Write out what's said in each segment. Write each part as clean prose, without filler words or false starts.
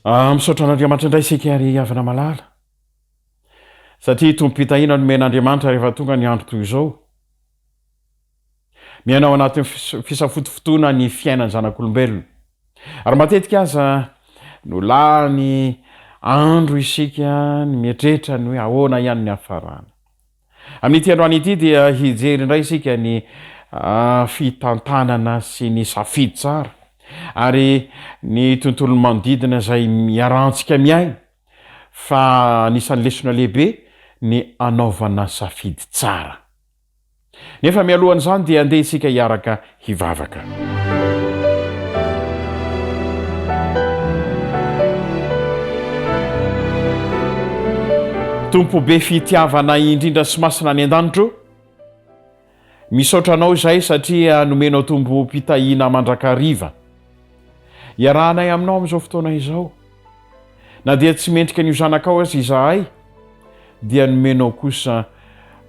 Misaotra an'Andriamanitra indray isika ary havana malala satria tompo-pitahiana nomen'Andriamanitra rehefa tonga ny andro toy izao. Miainao anatin'ny fisafotofotoana ny fiainany zanak'olombelona. Ary matetika aza no lany andro isika ny mieritreritra ny hoe ahoana ihany ny hafarana. Amin'ity androany ity dia hijery indray isika ny fitantanana sy ny safidy tsara ary ny tontolo manodidina izay miarantsika miaina fa anisan'ny lesona lehibe ny anaovana safidy tsara. Nefa mialohan'izany dia andeha isika hiaraka hivavaka. Tompo be fitiavana indrindra sy masina any an-danitro, misaotra anao izay satria nomenao tompo-pitahiana mandrakariva iarahanay aminao amin'izao fotoana izao. Na dia tsy mendrika ny zanakao azy izahay dia nomenao kosa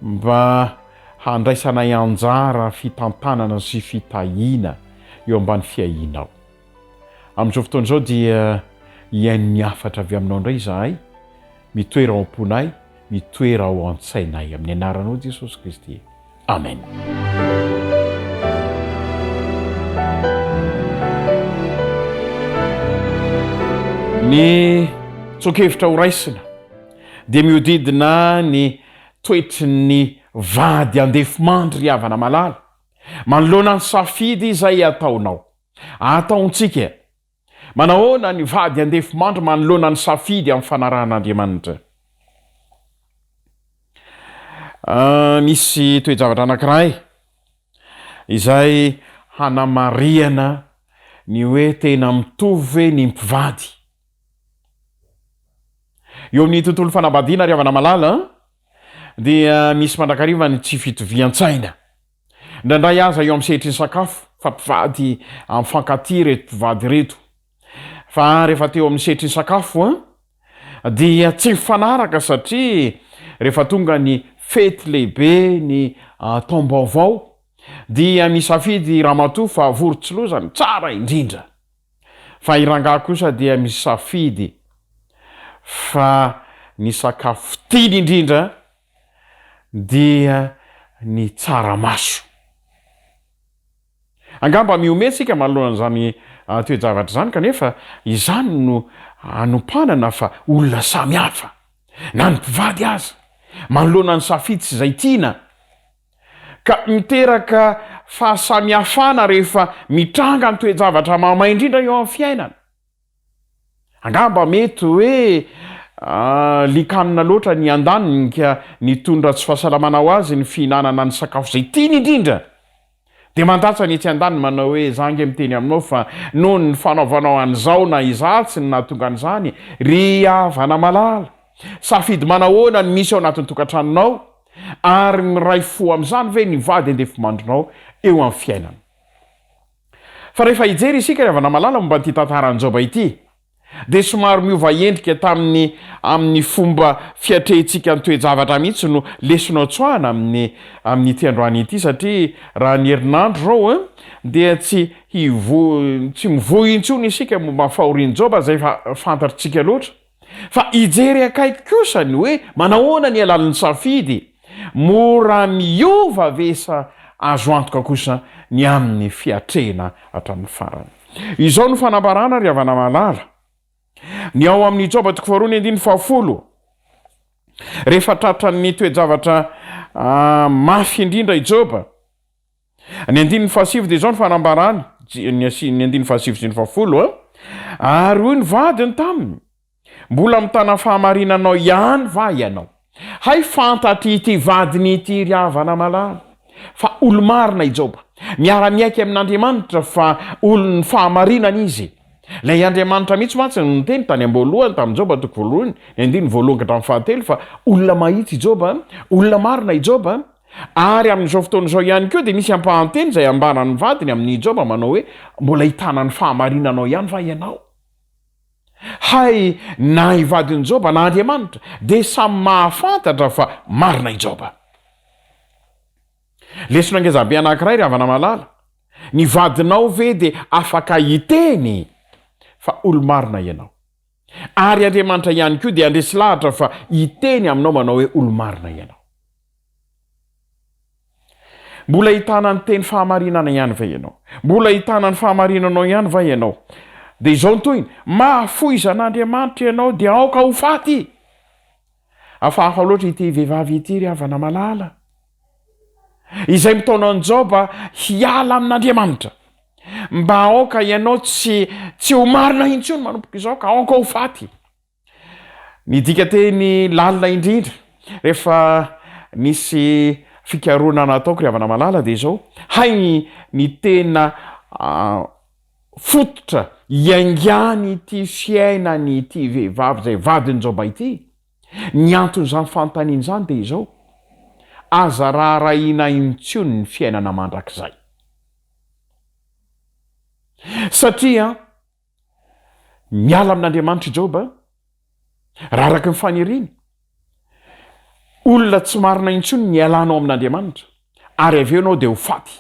mba handraisanay anjara fitantanana sy fitahiana eo ambany fiahinao. Amin'izao fotoana izao dia hiaino ny afatra avy aminao indray izahay, mitoera ao am-ponay, mitoera ao an-tsainay amin'ny anaranao Jesosy Kristy. Amen. Ny tsokevitra ho raisina dia miodidina ny toetry ny vady andefimandry ry havana malala, manoloana ny safidy izay ataonao. Ataontsika manahoana ny vady andefimandry manoloana ny safidy amin'ny fanarahan'Andriamanitra. Misy toe-javatra anankiray izay hanamariana ny hoe tena mitovy ny mpivady. Eo amin'ny tontolo fanambadiana ry havana malala dia misy mandrakariva ny tsy fitovian-tsaina. Indraindray aza eo amin'ny sehatry ny sakafo fa mpivady amin'ny fankaty reto mpivady reto. Fa rehefa teo amin'ny sehatry ny sakafo dia tsy mifanaraka satria rehefa tonga ny fety lehibe ny taom-baovao dia misafidy ramatoa fa vorotsilozany tsara indrindra. Fa irangah kosa dia misafidy fa ny sakafo tiany indrindra dia ny tsaramaso. Angamba miometsika manoloana izany toe-javatra izany kanefa izany no anompanana fa olona samy hafa na ny mpivady aza manoloana ny safidy sy izay tiana ka miteraka fahasamihafana rehefa mitranga ny toe-javatra mamay indrindra eo amin'ny fiainana. Angamba mety hoe likanina loatra ny andaniny ka nitondra tsy fahasalamana ho azy ny fihinanana ny sakafo izay tiany indrindra. Dia mandatsa ny etsy an-daniny manao hoe zange miteny aminao fa noho ny fanaovanao an'izao na izatsy ny nahatonga an'izany ry havana malala. Safidy manahoana ny misy ao anatin'ny tokantranonao ary miray fo amin'izany ve ny vady andefimandrinao eo amin'ny fiainana. Fa rehefa hijery isika ry havana malala momba ity tantaran'i Joba ity dia somary miova endrika amin'ny fomba fiatrehintsika ny toe-javatra mihitsy no lesonao tsoahana amin'ity androany ity satria raha ny herinandro rao dia tsy mivohy intsony isika momba fahorian'i Joba izay fantatritsika loatra. Fa hijery akaiky kosa ny hoe manahoana ny alalan'ny safidy mora miova vesa azo antoka kosa ny amin'ny fiatrehana hatramin'ny farany. Izao no fanambarana ry havana malala. Ny ao amin'ny Joba 2:10. Rehefa tratran'ny toe-javatra mafy indrindra i Joba. Ny 9:7 dia izao no fanambarana, ny 9:7 sy ny 10. Ary hoy ny vadiny taminy, mbola mitana fahamarinanao ihany va ianao. Hay fantatry ity vadiny ity ry havana malala fa olo-marina i Joba, miara-miaiky amin'Andriamanitra fa olon'ny fahamarinana izy. Ilay Andriamanitra mihitsy mantsy ny teny tany am-boalohany tamin'ny Joba 2:1, ny 9:7 fa olona mahitsy i Joba, olona marina i Joba. Ary amin'izao fotoana izao ihany koa dia misy ampahanteny izay ambanan'ny vadiny amin'ny Joba manao hoe mbola hitana ny fahamarinanao ihany va ianao. Hay na hivadin'i Joba na Andriamanitra dia samy mahafantatra fa marina i Joba. Lesona ngezabe anankiray ry havana malala. Ny vadinao ve dia afaka hiteny fa olo marina ianao. ary Andriamanitra ihany koa dia andresy lahatra fa hiteny aminao manao hoe olo-marina ianao. Mbola hitana ny teny fahamarinana ihany va ianao? Mbola hitana ny fahamarinanao ihany va ianao? Dia izao ntoiny, mahafoizan'Andriamanitra ianao dia aoka ho faty. Hafahafa loatra ity vehivavy ity ry havana malala, izay mitaona ny Joba hiala amin'Andriamanitra, mba aoka ianao tsy ho marina intsony manomboka izao ka aoka ho faty. Ny dika teny lalina indrindra rehefa nisy fikaroana nataoko ry havana malala dia izao, hay ny tena fototra iaingany ity fiainany ity vehivavy izay vadiny Joba ity. Ny anton'izany fanontaniana izany dia izao, aza raharahiana intsony ny fiainana mandrakizay. Satria miala amin'Andriamanitra Joba, raha araka ny faniriany, olona tsy marina intsony ny ialanao amin'Andriamanitra, ary aveo ianao dia ho faty.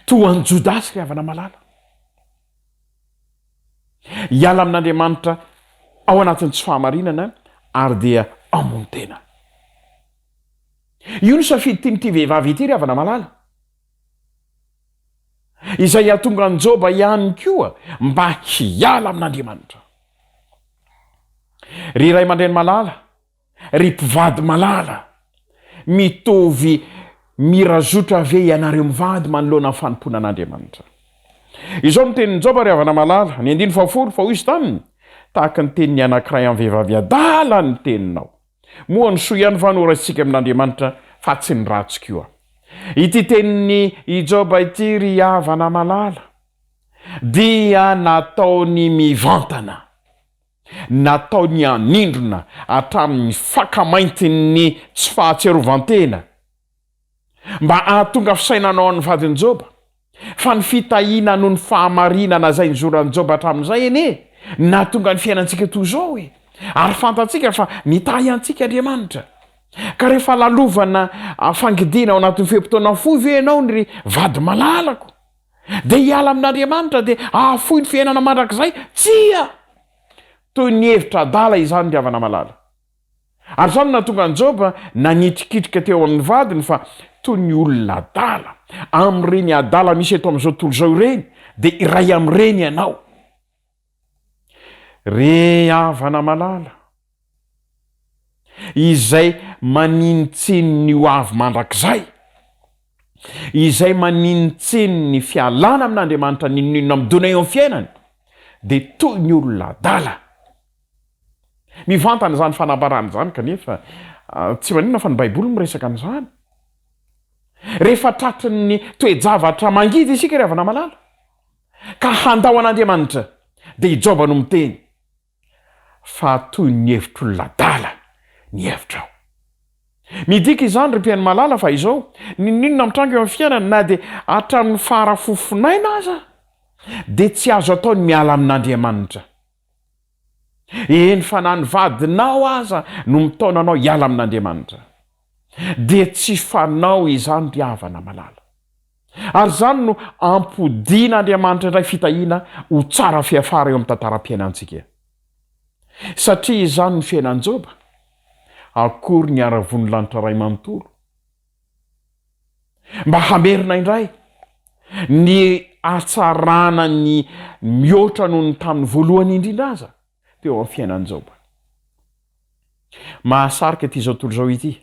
Toa ny Jodasy ry havana malala, hiala amin'Andriamanitra ao anatin'ny tsy fahamarinana ary dia amony tena. Io ny safidy tiany'ity vehivavy ity ry havana malala, izay hahatonga ny Joba ihany koa mba hiala amin'Andriamanitra. Ry ray aman-dreny malala, ry mpivady malala, mitovy mirazotra ve ianareo mivady manoloana ny fanompoana an'Andriamanitra? Izao no tenin'ny Joba ry havana malala, ny 1:10 fa hoy izy taminy, tahaka ny tenin'ny anankiray amin'ny vehivavy adala ny teninao. Moa ny soa ihany fanoratsika amin'Andriamanitra fa tsy ny ratsy koa. Ity tenin'ny i Joba ity ry havana malala dia nataony mivantana, nataony anindrona hatramin'ny fakamaintin'ny tsy fahatserovantena, mba ahatonga fisainanao amin'ny vadiny Joba. Fa ny fitahiana noho ny fahamarinana zay nizoran'ny Joba hatramin'izay ene, nahatonga ny fiainantsika toy izao e. Ary fantatsika fa nitahy antsika Andriamanitra. Ka rehefa lalovana fangidina ao anatin'ny fehim-potoana fohy ve ianao ny ry vady malalako, dia hiala amin'Andriamanitra dia ahafohy ny fiainana mandrakizay? Tsia! Toy ny hevitra adala izany ry havana malala. Ary izany nahatonga ny Joba nanitrikitrika teo amin'ny vadiny fa toy ny olona adala, amin'ireny adala misy eto amin'izao tontolo izao ireny, dia iray amin'ireny ianao. Re havana malala, izay maninitsiny ny ho avy mandrakizay, izay maninitsiny ny fialana amin'Andriamanitra ninonina midona eo amin'ny fiainany, dia toy ny olona adala. Mivantana izany fanambarana izany kanefa tsy maninona fa ny Baiboly miresaka an'izany. Rehefa tratrin'ny toe-javatra mangidy isika ry havana malala, ka handao an'Andriamanitra, dia i Joba no miteny fa toy ny hevitr'olona adala ny hevitrao. Midika izany ry mpiaino malala fa izao, ninona mitranga eo amin'ny fiainana na dia hatramin'ny farafofonaina aza, dia tsy azo ataony miala amin'Andriamanitra. Eny fa na ny vadinao aza no mitaonanao hiala amin'Andriamanitra, dia tsy fanao izany ry havana malala. Ary izany no ampodian'Andriamanitra indray fitahiana ho tsara fiafara eo amin'ny tantaram-piainantsika. Satria izany ny fiainan'i Joba, akory ny aravon'ny lanitra ray manontolo, mba hamerina indray ny atsarana ny mihoatra noho ny tamin'ny voalohany indrindra aza teo amin'ny fiainan'i Joba. Mahasarika ity zao tontolo izao ity,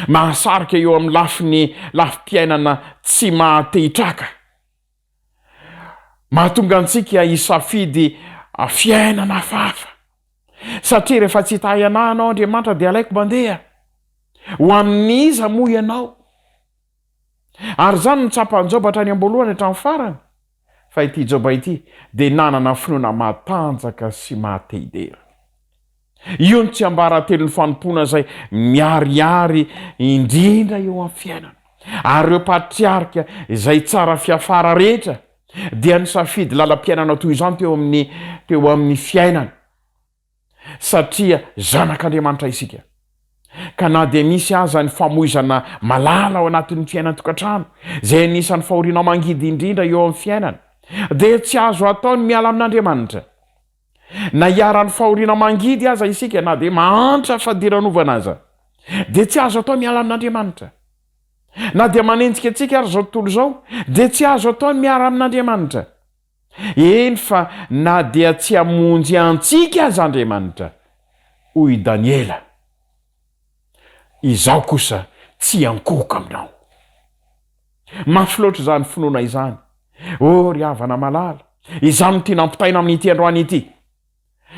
mahasarika eo amin'ny lafi-piainana tsy mahatehitraka, mahatonga antsika hisafidy fiainana hafahafa. Satria rehefa tsy hitahy anahy anao Andriamanitra dia alaiko mandeha. Ho amin'iza moa ianao? Ary izany no tsapan'i Joba hatrany am-boalohany hatramin'ny farany. Fa ity Joba ity dia nanana finoana matanjaka sy mahatehidera. Io ny tsy ambaratelon'ny fanompoana izay miariary indrindra eo amin'ny fiainana. Ary ireo patriarika izay tsara fiafara rehetra dia nisafidy lalam-piainana toy izany teo amin'ny fiainana. Satria zanak'Andriamanitra isika. Ka na dia misy aza ny famoizana malala ao anatin'ny fiainana tokantrano, izay anisan'ny fahoriana mangidy indrindra eo amin'ny fiainana, dia tsy azo ataony miala amin'andriamanitra. Na hiara-ny fahoriana mangidy aza isika na dia mahantra fadiranovana aza dia tsy azo atao miala amin'andriamanitra. Na dia manenjika antsika ary zao tontolo izao dia tsy azo ataony miara amin'andriamanitra. Eny fa na dia tsy hamonjy antsika aza Andriamanitra, hoy Daniela, izaho kosa tsy ankoka aminao. Mafy loatra izany finoana izany. Ry havana malala, izany no tia nampitaina amin'ity androany ity.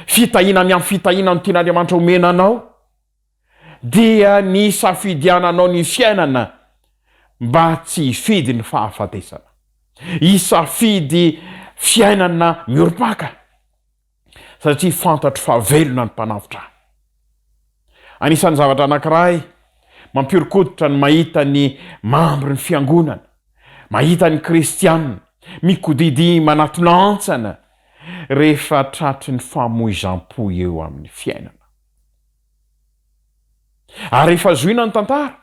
Fitahiana amin'ny fitahiana no tian'Andriamanitra omena anao dia ny safidiananao ny fiainana mba tsy hifidy ny fahafatesana. Hisafidy fiainana miorom-paka satria fantatro fa velona ny mpanavotra. Anisan'ny zavatra anankiray mampiorokoditra ny mahita ny mambry ny fiangonana, mahita ny kristianina mikodidi manatonantsana rehefa tratry ny famoizam-po eo amin'ny fiainana. Ary rehefa zoina ny tantara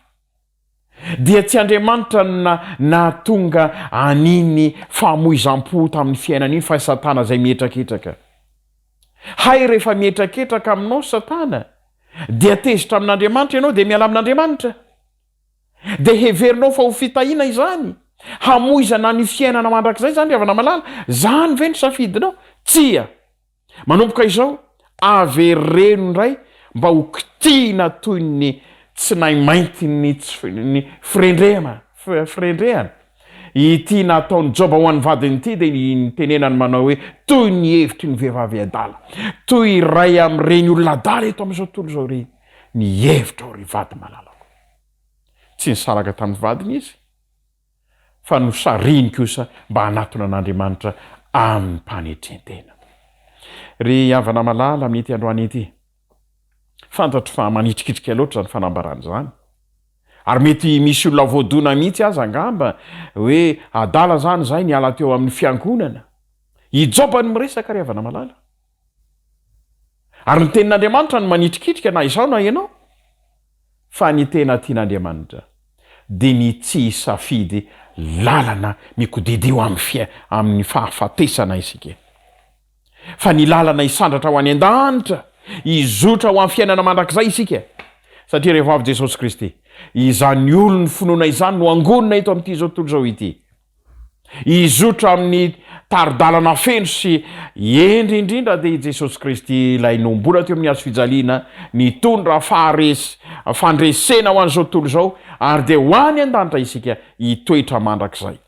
dia tsy Andriamanitra na tonga aniny famoizam-po tamin'ny fiainana iny fa Satana izay mietraketraka. Hay rehefa mietraketraka aminao Satana dia tezitra amin'Andriamanitra ianao dia miala amin'Andriamanitra. Dia heverinao fa ho fitahiana izany, hamoizana ny fiainana mandrakizay zany ry havana malala. Zany ve ny safidinao? Tsia. Manomboka izao avereno indray mba ho kitihina toy ny tsy nahy mainty ny firendrehana. Ity nataony Joba ho an'ny vadiny ity dia nitenenany manao hoe toy ny hevitry ny vehivavy adala, toy iray amin'ireny olona adala eto amin'izao tontolo izao ireny ny hevitra ry vady malalako. Tsy nisaraka tamin'ny vadiny izy fa nosariny kosa mba hanatona an'Andriamanitra amin'ny mpanetrentena. Ry havana malala amin'ity androany ity, fantatro fa manitrikitrika loatra zany fanambarana zany. Ary mety misy olona voadona mihitsy aza angamba hoe adala zany zay niala teo amin'ny fiangonana. I Joba no miresaka ry havana malala. Ary ny tenin'Andriamanitra no manitrikitrika na izao na ianao. Fa ny tena tian'Andriamanitra dia ny tsy hisafidy lalana mikodidio amin'ny fahafatesana isika. Fa ny lalana hisandratra ho any an-danitra, hizotra ho amin'ny fiainana mandrakizay isika. Satria rehefa avy Jesosy Kristy, izany olony finoana izany no angonina eto amin'ity zao tontolo izao ity. Hizotra amin'ny taridalana feno sy indrindra dia Jesosy Kristy ilay nombola teo amin'ny hazo fijaliana nitondra fandresena ho an'izao tontolo izao ary dia ho any an-danitra isika hitoetra mandrakizay.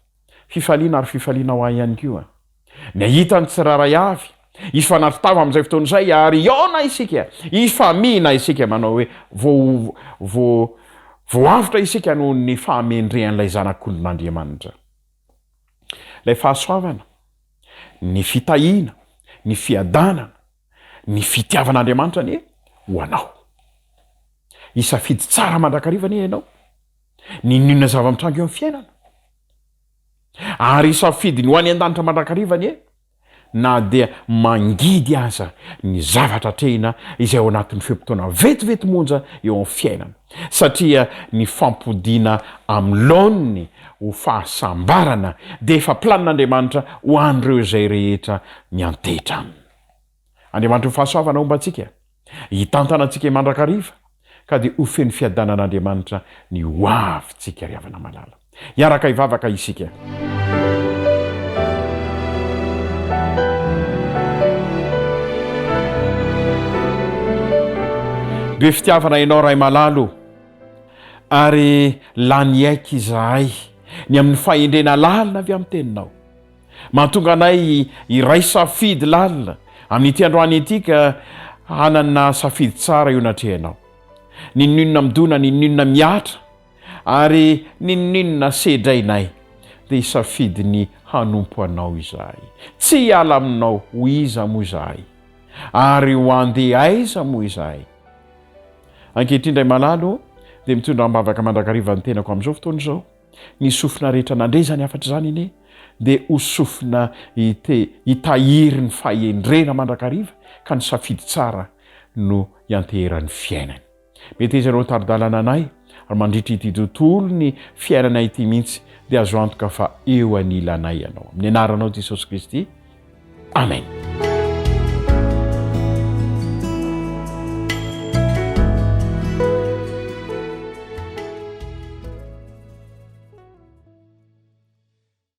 Fifaliana ary fifaliana ho ahy ihany koa. Ny ahita ny tsiraray avy ifanatitava amin'izay fotoana izay ary iona isika, ifamina isika manao hoe voavitra isika noho ny fahamendrehan'ilay zanak'olon'Andriamanitra. Ilay fahasoavana, ny fitahiana, ny fiadanana, ny fitiavan'Andriamanitra anie ho anao. Hisafidy tsara mandrakariva anie ianao ny inona zava-mitrango eo amin'ny fiainana. Ary hisafidy ny ho any an-danitra mandrakariva anie na dia mangidy aza ny zavatra trehina izay ao anatin'ny feom-potoana vetivety monja eo amin'ny fiainana. Satria ny fampodiana amin'ny laoniny ho fahasambarana dia efa planin'Andriamanitra ho an'ireo izay rehetra miantehitra aminy. Andriamanitra ho fahasoavana omba antsika, hitantana antsika mandrakariva ka dia ho feno fiadanan'Andriamanitra ny ho avintsika ry havana malala. Hiaraka hivavaka isika. Be fitiavana ianao ray malalo ary lany aika izahay ny amin'ny fahendrena lalina avy amin'ny teninao. Mahatonga anay iray safidy lalina amin'ity androany ity ka hanana safidy tsara eo anatrehanao. Ninonina midona, ninonina miatra ary ninonina sedrainay dia safidy ny hanompo anao izahay. Tsy hiala aminao ho iza moa izahay ary ho andeha aiza moa izahay. Ankehitriny ray malalo dia mitondra ambavaka mandrakariva ny tenako amin'izao fotoana izao. Ny sofina rehetra nandrezany afatra izany ine dia ho sofina hitahiry ny fahendrena mandrakariva ka ny safidy tsara no hianteheran'ny fiainany. Mety izy ianao taridalana anay ary mandritra ity tontolo ny fiainana ity mihitsy dia azo antoka fa eo anilanay ianao amin'ny anaranao jesosy kristy amen.